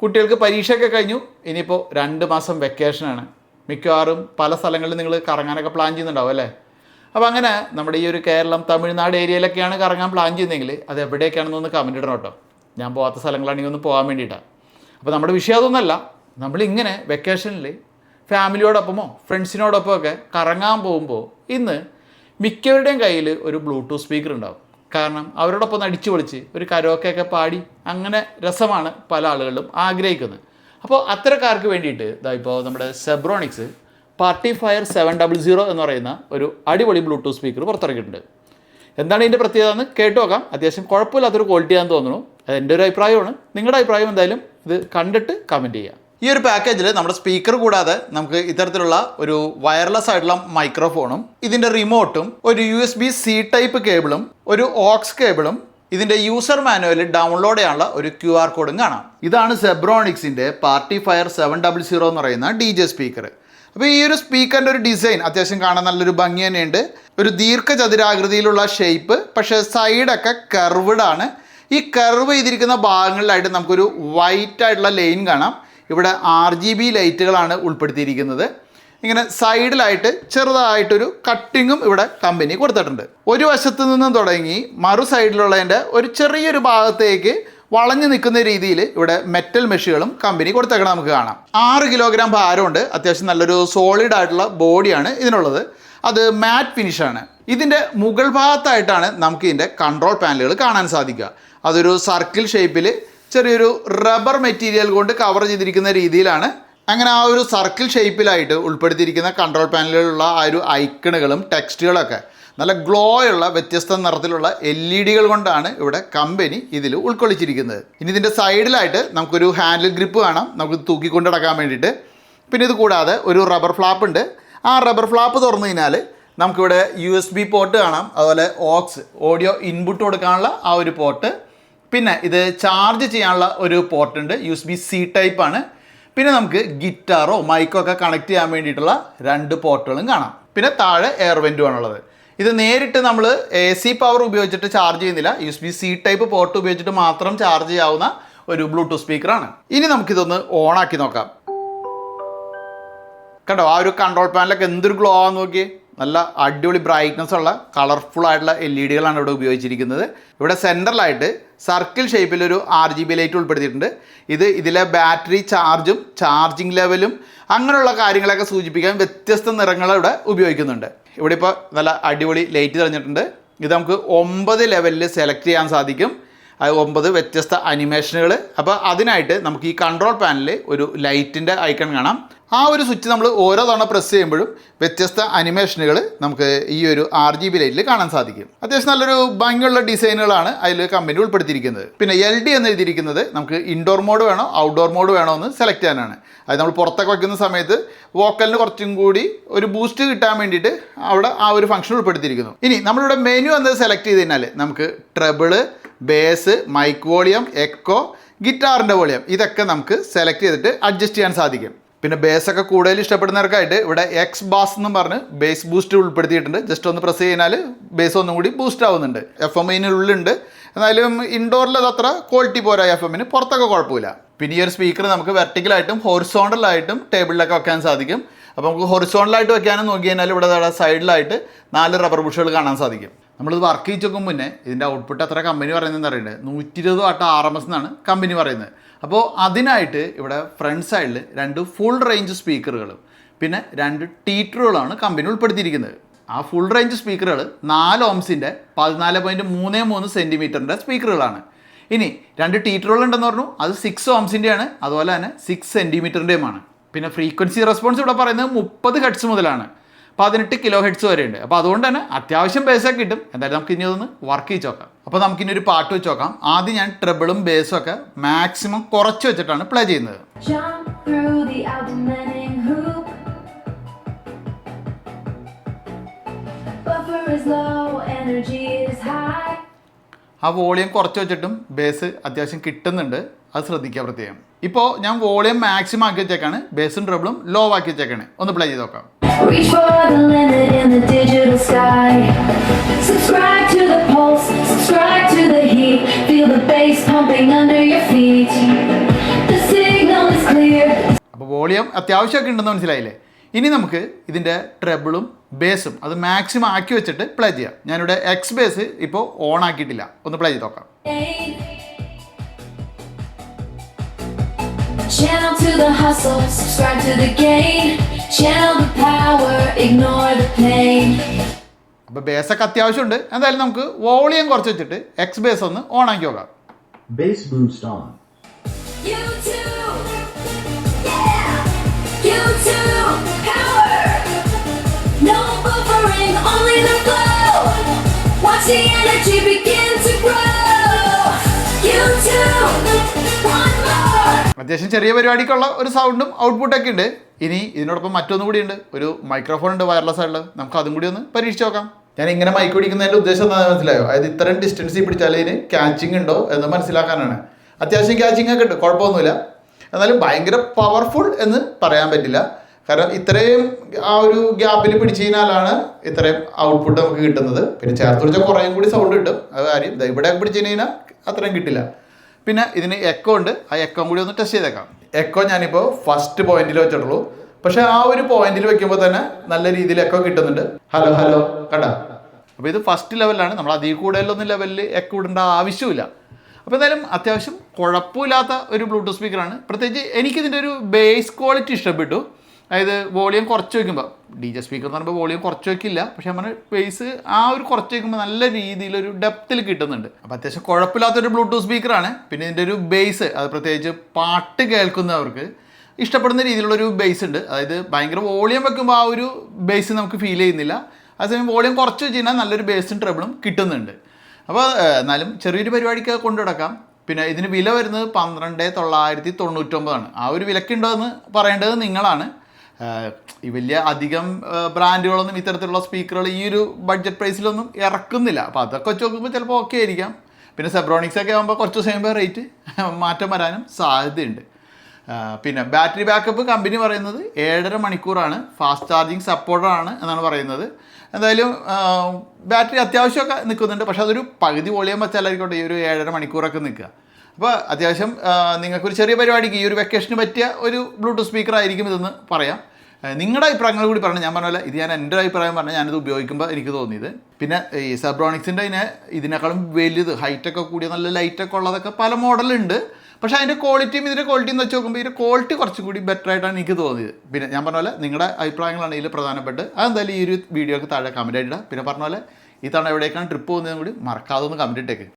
കുട്ടികൾക്ക് പരീക്ഷയൊക്കെ കഴിഞ്ഞു, ഇനിയിപ്പോൾ 2 മാസം വെക്കേഷനാണ്. മിക്കവാറും പല സ്ഥലങ്ങളിലും നിങ്ങൾ കറങ്ങാനൊക്കെ പ്ലാൻ ചെയ്യുന്നുണ്ടാവും അല്ലേ? അപ്പോൾ അങ്ങനെ നമ്മുടെ ഈ ഒരു കേരളം തമിഴ്നാട് ഏരിയയിലൊക്കെയാണ് കറങ്ങാൻ പ്ലാൻ ചെയ്യുന്നതെങ്കിൽ അത് എവിടേക്കാണെന്നൊന്ന് കമൻറ്റ് ഇടണം കേട്ടോ. ഞാൻ പോകാത്ത സ്ഥലങ്ങളാണെങ്കിൽ ഒന്ന് പോകാൻ വേണ്ടിയിട്ടാണ്. അപ്പോൾ നമ്മുടെ വിഷയം അതൊന്നുമല്ല. നമ്മളിങ്ങനെ വെക്കേഷനിൽ ഫാമിലിയോടൊപ്പമോ ഫ്രണ്ട്സിനോടൊപ്പമോ ഒക്കെ കറങ്ങാൻ പോകുമ്പോൾ ഇന്ന് മിക്കവരുടെയും കയ്യിൽ ഒരു ബ്ലൂടൂത്ത് സ്പീക്കർ ഉണ്ടാവും. കാരണം അവരോടൊപ്പം ഒന്ന് അടിച്ചു പൊളിച്ച് ഒരു കരോക്കെയൊക്കെ പാടി അങ്ങനെ രസമാണ് പല ആളുകളും ആഗ്രഹിക്കുന്നത്. അപ്പോൾ അത്തരക്കാർക്ക് വേണ്ടിയിട്ട് ഇപ്പോൾ നമ്മുടെ സെബ്രോണിക്സ് പാർട്ടിഫയർ 700 എന്ന് പറയുന്ന ഒരു അടിപൊളി ബ്ലൂടൂത്ത് സ്പീക്കർ പുറത്തിറക്കിയിട്ടുണ്ട്. എന്താണ് ഇതിൻ്റെ പ്രത്യേകത എന്ന് കേട്ടു നോക്കാം. അത്യാവശ്യം കുഴപ്പമില്ലാത്തൊരു ക്വാളിറ്റിയാണെന്ന് തോന്നുന്നു. അത് എൻ്റെ ഒരു അഭിപ്രായമാണ്. നിങ്ങളുടെ അഭിപ്രായം എന്തായാലും ഇത് കണ്ടിട്ട് കമൻറ്റ് ചെയ്യുക. ഈ ഒരു പാക്കേജിൽ നമ്മുടെ സ്പീക്കർ കൂടാതെ നമുക്ക് ഇത്തരത്തിലുള്ള ഒരു വയർലെസ് ആയിട്ടുള്ള മൈക്രോഫോണും ഇതിൻ്റെ റിമോട്ടും ഒരു USB-C ടൈപ്പ് കേബിളും ഒരു ഓക്സ് കേബിളും ഇതിൻ്റെ യൂസർ മാനുവൽ ഡൗൺലോഡ് ചെയ്യാനുള്ള ഒരു QR കോഡും കാണാം. ഇതാണ് സെബ്രോണിക്സിൻ്റെ പാർട്ടിഫയർ 700 എന്ന് പറയുന്ന DJ സ്പീക്കർ. അപ്പോൾ ഈ ഒരു സ്പീക്കറിൻ്റെ ഒരു ഡിസൈൻ അത്യാവശ്യം കാണാൻ നല്ലൊരു ഭംഗി തന്നെയുണ്ട്. ഒരു ദീർഘചതുരാകൃതിയിലുള്ള ഷേപ്പ്, പക്ഷേ സൈഡൊക്കെ കർവ്ഡ് ആണ്. ഈ കർവ് ചെയ്തിരിക്കുന്ന ഭാഗങ്ങളിലായിട്ട് നമുക്കൊരു വൈറ്റ് ആയിട്ടുള്ള ലൈൻ കാണാം. ഇവിടെ RGB ലൈറ്റുകളാണ് ഉൾപ്പെടുത്തിയിരിക്കുന്നത്. ഇങ്ങനെ സൈഡിലായിട്ട് ചെറുതായിട്ടൊരു കട്ടിങ്ങും ഇവിടെ കമ്പനി കൊടുത്തിട്ടുണ്ട്. ഒരു വശത്ത് നിന്നും തുടങ്ങി മറു സൈഡിലുള്ളതിൻ്റെ ഒരു ചെറിയൊരു ഭാഗത്തേക്ക് വളഞ്ഞു നിൽക്കുന്ന രീതിയിൽ ഇവിടെ മെറ്റൽ മെഷുകളും കമ്പനി കൊടുത്തേക്കണം നമുക്ക് കാണാം. 6 കിലോഗ്രാം ഭാരമുണ്ട്. അത്യാവശ്യം നല്ലൊരു സോളിഡ് ആയിട്ടുള്ള ബോഡിയാണ് ഇതിനുള്ളത്. അത് മാറ്റ് ഫിനിഷാണ്. ഇതിൻ്റെ മുകൾ ഭാഗത്തായിട്ടാണ് നമുക്ക് ഇതിൻ്റെ കൺട്രോൾ പാനലുകൾ കാണാൻ സാധിക്കുക. അതൊരു സർക്കിൾ ഷേപ്പിൽ ചെറിയൊരു റബ്ബർ മെറ്റീരിയൽ കൊണ്ട് കവർ ചെയ്തിരിക്കുന്ന രീതിയിലാണ്. അങ്ങനെ ആ ഒരു സർക്കിൾ ഷേപ്പിലായിട്ട് ഉൾപ്പെടുത്തിയിരിക്കുന്ന കൺട്രോൾ പാനലിലുള്ള ആ ഒരു ഐക്കണുകളും ടെക്സ്റ്റുകളൊക്കെ നല്ല ഗ്ലോയുള്ള വ്യത്യസ്ത നിറത്തിലുള്ള LED കൊണ്ടാണ് ഇവിടെ കമ്പനി ഇതിൽ ഉൾക്കൊള്ളിച്ചിരിക്കുന്നത്. ഇനി ഇതിൻ്റെ സൈഡിലായിട്ട് നമുക്കൊരു ഹാൻഡിൽ ഗ്രിപ്പ് കാണാം, നമുക്ക് തൂക്കിക്കൊണ്ട് നടക്കാൻ വേണ്ടിയിട്ട്. പിന്നെ ഇത് കൂടാതെ ഒരു റബ്ബർ ഫ്ലാപ്പ് ഉണ്ട്. ആ റബ്ബർ ഫ്ലാപ്പ് തുറന്നു കഴിഞ്ഞാൽ നമുക്കിവിടെ USB പോർട്ട് കാണാം, അതുപോലെ ഓക്സ് ഓഡിയോ ഇൻപുട്ട് കൊടുക്കാനുള്ള ആ ഒരു പോർട്ട്. പിന്നെ ഇത് ചാർജ് ചെയ്യാനുള്ള ഒരു പോർട്ടുണ്ട്, USB-C ടൈപ്പാണ്. പിന്നെ നമുക്ക് ഗിറ്റാറോ മൈക്കോ ഒക്കെ കണക്ട് ചെയ്യാൻ വേണ്ടിയിട്ടുള്ള 2 പോർട്ടുകളും കാണാം. പിന്നെ താഴെ എയർ വെൻറ്റുമാണുള്ളത്. ഇത് നേരിട്ട് നമ്മൾ AC പവർ ഉപയോഗിച്ചിട്ട് ചാർജ് ചെയ്യുന്നില്ല, USB-C ടൈപ്പ് പോർട്ട് ഉപയോഗിച്ചിട്ട് മാത്രം ചാർജ് ചെയ്യാവുന്ന ഒരു ബ്ലൂടൂത്ത് സ്പീക്കറാണ്. ഇനി നമുക്കിതൊന്ന് ഓണാക്കി നോക്കാം. കണ്ടോ, ആ ഒരു കൺട്രോൾ പാനലൊക്കെ എന്തൊരു ഗ്ലോ ആണെന്ന് നോക്കി. നല്ല അടിപൊളി ബ്രൈറ്റ്നസ് ഉള്ള കളർഫുൾ ആയിട്ടുള്ള LED ഇവിടെ ഉപയോഗിച്ചിരിക്കുന്നത്. ഇവിടെ സെൻറ്ററിലായിട്ട് സർക്കിൾ ഷേപ്പിലൊരു RGB ലൈറ്റ് ഉൾപ്പെടുത്തിയിട്ടുണ്ട്. ഇതിലെ ബാറ്ററി ചാർജും ചാർജിങ് ലെവലും അങ്ങനെയുള്ള കാര്യങ്ങളൊക്കെ സൂചിപ്പിക്കാൻ വ്യത്യസ്ത നിറങ്ങൾ ഇവിടെ ഉപയോഗിക്കുന്നുണ്ട്. ഇവിടെ ഇപ്പോൾ നല്ല അടിപൊളി ലൈറ്റ് തെളിഞ്ഞിട്ടുണ്ട്. ഇത് നമുക്ക് 9 ലെവലിൽ സെലക്ട് ചെയ്യാൻ സാധിക്കും. അത് 9 വ്യത്യസ്ത അനിമേഷനുകൾ. അപ്പോൾ അതിനായിട്ട് നമുക്ക് ഈ കൺട്രോൾ പാനലിൽ ഒരു ലൈറ്റിൻ്റെ ഐക്കൺ കാണാം. ആ ഒരു സ്വിച്ച് നമ്മൾ ഓരോ തവണ പ്രസ് ചെയ്യുമ്പോഴും വ്യത്യസ്ത അനിമേഷനുകൾ നമുക്ക് ഈ ഒരു RGB ലൈറ്റിൽ കാണാൻ സാധിക്കും. അത്യാവശ്യം നല്ലൊരു ഭംഗിയുള്ള ഡിസൈനുകളാണ് അതിൽ കമ്പനി ഉൾപ്പെടുത്തിയിരിക്കുന്നത്. പിന്നെ LD എന്ന് എഴുതിയിരിക്കുന്നത് നമുക്ക് ഇൻഡോർ മോഡ് വേണോ ഔട്ട്ഡോർ മോഡ് വേണോ എന്ന് സെലക്ട് ചെയ്യാനാണ്. അത് നമ്മൾ പുറത്തൊക്കെ വയ്ക്കുന്ന സമയത്ത് വോക്കലിന് കുറച്ചും കൂടി ഒരു ബൂസ്റ്റ് കിട്ടാൻ വേണ്ടിയിട്ട് അവിടെ ആ ഒരു ഫംഗ്ഷൻ ഉൾപ്പെടുത്തിയിരിക്കുന്നു. ഇനി നമ്മളിവിടെ മെനു എന്നത് സെലക്ട് ചെയ്ത് കഴിഞ്ഞാൽ നമുക്ക് treble, bass, mike volume, echo, ഗിറ്റാറിൻ്റെ വോളിയം ഇതൊക്കെ നമുക്ക് സെലക്ട് ചെയ്തിട്ട് അഡ്ജസ്റ്റ് ചെയ്യാൻ സാധിക്കും. പിന്നെ ബേസൊക്കെ കൂടുതൽ ഇഷ്ടപ്പെടുന്നവർക്കായിട്ട് ഇവിടെ X ബാസ് എന്നും പറഞ്ഞ് ബേസ് ബൂസ്റ്റ് ഉൾപ്പെടുത്തിയിട്ടുണ്ട്. ജസ്റ്റ് ഒന്ന് പ്രസ് ചെയ്യുന്നാൽ ബേസ് ഒന്നും കൂടി ബൂസ്റ്റ് ആവുന്നുണ്ട്. FM ഇതിനുള്ളിലുണ്ട്. എന്നാലും ഇൻഡോറിൽ അത് അത്ര ക്വാളിറ്റി പോരാ FM-ന്, പുറത്തൊക്കെ കുഴപ്പമില്ല. പിന്നെ ഈ ഒരു സ്പീക്കർ നമുക്ക് വെർട്ടിക്കലായിട്ടും ഹൊറിസോണ്ടലായിട്ടും ടേബിളിലൊക്കെ വെക്കാൻ സാധിക്കും. അപ്പോൾ നമുക്ക് ഹൊറിസോണ്ടലായിട്ട് വെക്കാനും നോക്കി കഴിഞ്ഞാൽ ഇവിടെ സൈഡിലായിട്ട് 4 റബ്ബർ ബുഷുകൾ കാണാൻ സാധിക്കും. നമ്മളിത് വർക്ക് ചെയ്ത് നോക്കും മുന്നേ ഇതിൻ്റെ ഔട്ട്പുട്ട് എത്ര കമ്പനി പറയുന്നതെന്ന് അറിയേണ്ടത് 120 വാട്ട് RMS എന്നാണ് കമ്പനി പറയുന്നത്. അപ്പോൾ അതിനായിട്ട് ഇവിടെ ഫ്രണ്ട് സൈഡിൽ 2 ഫുൾ റേഞ്ച് സ്പീക്കറുകളും പിന്നെ 2 ടീറ്ററുകളാണ് കമ്പനി ഉൾപ്പെടുത്തിയിരിക്കുന്നത്. ആ ഫുൾ റേഞ്ച് സ്പീക്കറുകൾ 4 ഓംസിൻ്റെ 14.33 സെൻറ്റിമീറ്ററിൻ്റെ സ്പീക്കറുകളാണ്. ഇനി 2 ടീറ്ററുകളുണ്ടെന്ന് പറഞ്ഞു, അത് 6 ഓംസിൻ്റെയാണ്, അതുപോലെ തന്നെ 6 സെൻറ്റിമീറ്ററിൻ്റെയുമാണ്. പിന്നെ ഫ്രീക്വൻസി റെസ്പോൺസ് ഇവിടെ പറയുന്നത് 30 ഹെർട്സ് മുതലാണ് 18 കിലോ ഹെർട്സ് വരെ ഉണ്ട്. അപ്പോൾ അതുകൊണ്ട് തന്നെ അത്യാവശ്യം ബേസൊക്കെ കിട്ടും. എന്തായാലും നമുക്ക് ഇനി അതൊന്ന് വർക്ക് ചെയ്ത് നോക്കാം. അപ്പോൾ നമുക്കിനി ഒരു പാട്ട് വെച്ച് നോക്കാം. ആദ്യം ഞാൻ ട്രിബിളും ബേസും ഒക്കെ മാക്സിമം കുറച്ച് വെച്ചിട്ടാണ് പ്ലേ ചെയ്യുന്നത്. ആ വോളിയം കുറച്ച് വെച്ചിട്ടും ബേസ് അത്യാവശ്യം കിട്ടുന്നുണ്ട്, അത് ശ്രദ്ധിക്കുക പ്രത്യേകം. ഇപ്പോൾ ഞാൻ വോളിയം മാക്സിമം ആക്കി വെച്ചേക്കാണ്, ബേസും ട്രിബിളും ലോ ആക്കി വെച്ചേക്കാണ്. ഒന്ന് പ്ലേ ചെയ്ത് നോക്കാം. Reach for the limit in the digital sky. Subscribe to the pulse, subscribe to the heat. Feel the bass pumping under your feet. The signal volume അത്യാവശ്യമൊക്കെ ഉണ്ടെന്ന് മനസ്സിലായില്ലേ. ഇനി നമുക്ക് ഇതിൻ്റെ ട്രെബിളും ബേസും അത് മാക്സിമം ആക്കി വെച്ചിട്ട് പ്ലേ ചെയ്യാം. ഞാനിവിടെ എക്സ് ബേസ് ഇപ്പോൾ ഓൺ ആക്കിയിട്ടില്ല, ഒന്ന് പ്ലേ ചെയ്ത് നോക്കാം. Channel to the hustle, subscribe to the game. Channel the power, ignore the pain. അപ്പോൾ ബേസൊക്കെ അത്യാവശ്യമുണ്ട്. എന്തായാലും നമുക്ക് വോളിയം കുറച്ച് വെച്ചിട്ട് എക്സ് ബേസ് ഒന്ന് ഓൺ ആക്കി നോക്കാം. Bass boost on. YouTube, yeah, YouTube power. No buffering, only the flow. Watch the energy begin to grow. YouTube, one more. അത്യാവശ്യം ചെറിയ പരിപാടിക്കുള്ള ഒരു സൗണ്ടും ഔട്ട്പുട്ടൊക്കെ ഉണ്ട്. ഇനി ഇതിനോടൊപ്പം മറ്റൊന്നും കൂടി ഉണ്ട്, ഒരു മൈക്രോഫോൺ ഉണ്ട് വയർലെസ് ആയിട്ടുള്ളത്. നമുക്ക് അതും കൂടി ഒന്ന് പരീക്ഷിച്ച് നോക്കാം. ഞാൻ ഇങ്ങനെ മൈക്ക് പിടിക്കുന്നതിൻ്റെ ഉദ്ദേശം എന്താണെന്ന് മനസ്സിലായോ? അതായത് ഇത്രയും ഡിസ്റ്റൻസിൽ പിടിച്ചാൽ ഇതിന് ക്യാച്ചിങ് ഉണ്ടോ എന്ന് മനസ്സിലാക്കാനാണ്. അത്യാവശ്യം ക്യാച്ചിങ് ഒക്കെ ഉണ്ട്, കുഴപ്പമൊന്നുമില്ല. എന്നാലും ഭയങ്കര പവർഫുൾ എന്ന് പറയാൻ പറ്റില്ല. കാരണം ഇത്രയും ആ ഒരു ഗ്യാപ്പിൽ പിടിച്ചു കഴിഞ്ഞാലാണ് ഇത്രയും ഔട്ട്പുട്ട് നമുക്ക് കിട്ടുന്നത്. പിന്നെ ചേർത്ത് പിടിച്ചാൽ കുറേയും കൂടി സൗണ്ട് കിട്ടും, അത് കാര്യം. ഇവിടെ പിടിച്ചു കഴിഞ്ഞാൽ അത്രയും കിട്ടില്ല. പിന്നെ ഇതിന് എക്കോ ഉണ്ട്, ആ എക്കോ കൂടി ഒന്ന് ടെസ്റ്റ് ചെയ്തേക്കാം. എക്കോ ഞാനിപ്പോൾ ഫസ്റ്റ് പോയിന്റിൽ വെച്ചിട്ടുള്ളൂ, പക്ഷേ ആ ഒരു പോയിന്റിൽ വെക്കുമ്പോൾ തന്നെ നല്ല രീതിയിൽ എക്കോ കിട്ടുന്നുണ്ട്. ഹലോ ഹലോ കണ്ടാ. അപ്പോൾ ഇത് ഫസ്റ്റ് ലെവലിലാണ്, നമ്മൾ അതിൽ കൂടുതലൊന്നും ലെവലിൽ എക്കോ ഇടേണ്ട ആവശ്യമില്ല. അപ്പോൾ എന്തായാലും അത്യാവശ്യം കുഴപ്പമില്ലാത്ത ഒരു ബ്ലൂടൂത്ത് സ്പീക്കറാണ്. പ്രത്യേകിച്ച് എനിക്കിതിൻ്റെ ഒരു ബേസ് ക്വാളിറ്റി ഇഷ്ടപ്പെട്ടു. അതായത് വോളിയം കുറച്ച് വയ്ക്കുമ്പോൾ, ഡി ജെ സ്പീക്കർ എന്ന് പറയുമ്പോൾ വോളിയം കുറച്ച് വയ്ക്കില്ല, പക്ഷേ നമ്മൾ ബേസ് ആ ഒരു കുറച്ച് വയ്ക്കുമ്പോൾ നല്ല രീതിയിലൊരു ഡെപ്തിൽ കിട്ടുന്നുണ്ട്. അപ്പോൾ അത്യാവശ്യം കുഴപ്പമില്ലാത്തൊരു ബ്ലൂടൂത്ത് സ്പീക്കറാണ്. പിന്നെ ഇതിൻ്റെ ഒരു ബേസ്, അത് പ്രത്യേകിച്ച് പാട്ട് കേൾക്കുന്നവർക്ക് ഇഷ്ടപ്പെടുന്ന രീതിയിലുള്ളൊരു ബേസ് ഉണ്ട്. അതായത് ഭയങ്കര വോളിയം വെക്കുമ്പോൾ ആ ഒരു ബേസ് നമുക്ക് ഫീൽ ചെയ്യുന്നില്ല. അതേസമയം വോളിയം കുറച്ച് വെച്ച് കഴിഞ്ഞാൽ നല്ലൊരു ബേസും ട്രബിളും കിട്ടുന്നുണ്ട്. അപ്പോൾ എന്നാലും ചെറിയൊരു പരിപാടിക്ക് കൊണ്ടു നടക്കാം. പിന്നെ ഇതിന് വില വരുന്നത് 12,999 ആ ഒരു വിലക്കുണ്ടോ എന്ന് പറയേണ്ടത് നിങ്ങളാണ്. ഈ വലിയ അധികം ബ്രാൻഡുകളൊന്നും ഇത്തരത്തിലുള്ള സ്പീക്കറുകൾ ഈ ഒരു ബഡ്ജറ്റ് പ്രൈസിലൊന്നും ഇറക്കുന്നില്ല. അപ്പോൾ അതൊക്കെ വെച്ച് നോക്കുമ്പോൾ ചിലപ്പോൾ ഓക്കെ ആയിരിക്കാം. പിന്നെ സെബ്രോണിക്സ് ഒക്കെ ആകുമ്പോൾ കുറച്ച് ദിവസം കഴിയുമ്പോൾ റേറ്റ് മാറ്റം വരാനും സാധ്യതയുണ്ട്. പിന്നെ ബാറ്ററി ബാക്കപ്പ് കമ്പനി പറയുന്നത് 7.5 മണിക്കൂറാണ്, ഫാസ്റ്റ് ചാർജിങ് സപ്പോർട്ടാണ് എന്നാണ് പറയുന്നത്. എന്തായാലും ബാറ്ററി അത്യാവശ്യമൊക്കെ നിൽക്കുന്നുണ്ട്, പക്ഷേ അതൊരു പകുതി വോളിയം വെച്ചാലായിരിക്കട്ടെ ഈ ഒരു 7.5 മണിക്കൂറൊക്കെ നിൽക്കുക. അപ്പോൾ അത്യാവശ്യം നിങ്ങൾക്കൊരു ചെറിയ പരിപാടിക്ക് ഈ ഒരു വെക്കേഷന് പറ്റിയ ഒരു ബ്ലൂടൂത്ത് സ്പീക്കർ ആയിരിക്കും ഇതെന്ന് പറയാം. നിങ്ങളുടെ അഭിപ്രായങ്ങൾ കൂടി പറഞ്ഞു. ഞാൻ പറഞ്ഞ പോലെ ഇത് ഞാൻ എൻ്റെ അഭിപ്രായം പറഞ്ഞാൽ ഞാനിത് ഉപയോഗിക്കുമ്പോൾ എനിക്ക് തോന്നിയത്. പിന്നെ ഈ സെബ്രോണിക്സിൻ്റെ ഇതിനേക്കാളും വലുത് ഹൈറ്റൊക്കെ കൂടിയ നല്ല ലൈറ്റൊക്കെ ഉള്ളതൊക്കെ പല മോഡലുണ്ട്. പക്ഷേ അതിൻ്റെ ക്വാളിറ്റിയും ഇതിൻ്റെ ക്വാളിറ്റിയും വെച്ച് നോക്കുമ്പോൾ ഇതിൻ്റെ ക്വാളിറ്റി കുറച്ചും കൂടി ബെറ്റർ ആയിട്ടാണ് എനിക്ക് തോന്നിയത്. പിന്നെ ഞാൻ പറഞ്ഞ പോലെ നിങ്ങളുടെ അഭിപ്രായങ്ങളാണ് ഇതിൽ പ്രധാനപ്പെട്ട്. അതെന്തായാലും ഈ ഒരു വീഡിയോക്ക് താഴെ കമൻറ്റ് ആയിട്ടിടാം. പിന്നെ പറഞ്ഞ പോലെ ഈ തവണ എവിടേക്കാണ് ട്രിപ്പ് പോകുന്നതെന്ന് കൂടി മറക്കാതെ ഒന്ന് കമൻറ്റ് ഇട്ടേക്ക്.